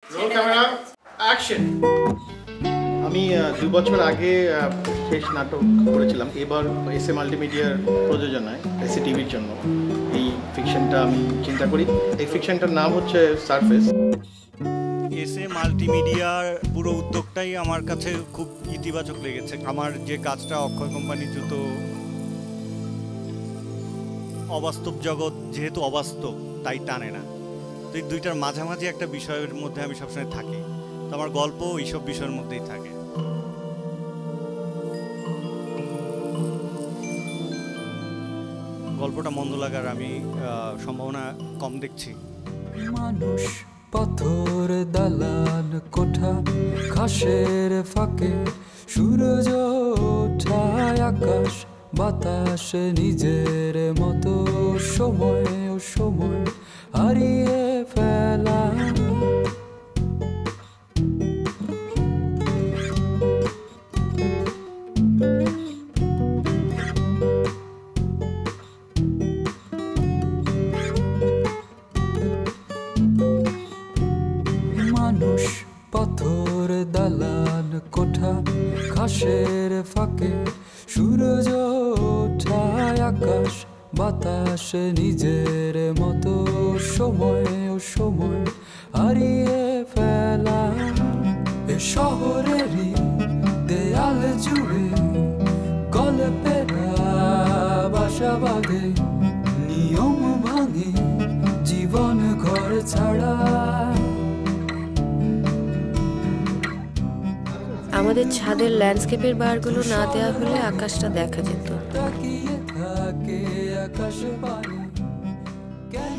Roll camera action. আমি 2 বছর আগে শেষ নাটক করেছিলাম, এবার এসএ মাল্টিমিডিয়ার প্রযোজনায় এসএ টিভির জন্য এই ফিকশনটা আমি চিন্তা করি। এই ফিকশনটার নাম হচ্ছে সারফেস। এসএ মাল্টিমিডিয়ার পুরো উদ্যোগটাই আমার কাছে খুব ইতিবাচক লেগেছে। আমার যে কাজটা অক্ষয় কোম্পানি জুতো অবাস্তব জগৎ যেহেতু অবাস্তব তাই টানে না, তো এই দুইটার মাঝামাঝি একটা বিষয়ের মধ্যে আমি সবসময় থাকি। তো আমার গল্প এইসব বিষয়ের মধ্যেই থাকে। গল্পটা মন্দ লাগার আমি সম্ভাবনা কম দেখছি। মানুষ পাথর দালান কোঠা ঘাসের ফাঁকে সূর্য ওঠায় আকাশ বাতাস নিজের মতো সময় ও সময় হারিয়ে ফেলা। মানুষ পাথর দালান কোঠা ঘাসের ফাঁকে সূর্য ওঠায় আকাশ বাতাস নিজের মতো সময় ও সময় হারিয়ে ফেলা। এ শহরেরই দেয়াল জুড়ে গল্পেরা বাসা বাঁধে, নিয়ম ভাঙে জীবন ঘর ছাড়া। আমাদের ছাদের ল্যান্ডস্কেপের বারগুলো না দেওয়া হলে আকাশটা দেখা যেত।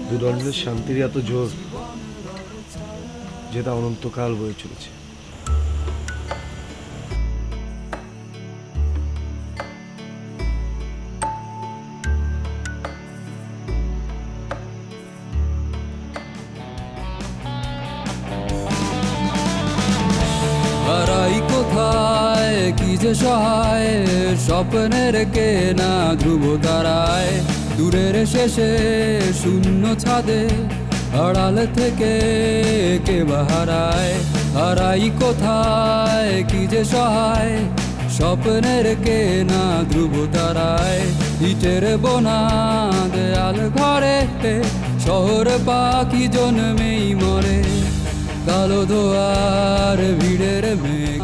দুদণ্ডের শান্তির এত জোর যেটা অনন্তকাল বয়ে চলেছে। হারাই কোথায় কি যে সহায় স্বপ্নের কেনা ধ্রুব তারায়, দূরের শেষে শূন্য ছাদে আড়াল থেকে কে বাহারায়। হারাই কোথায় কি যে সহায় স্বপ্নের কেনা ধ্রুব তারায়, ইটের বোনা দেয়াল ঘরে শহর পাখি জন্মেই মরে, কালো ধোয়ার ভিড়ের মেঘ।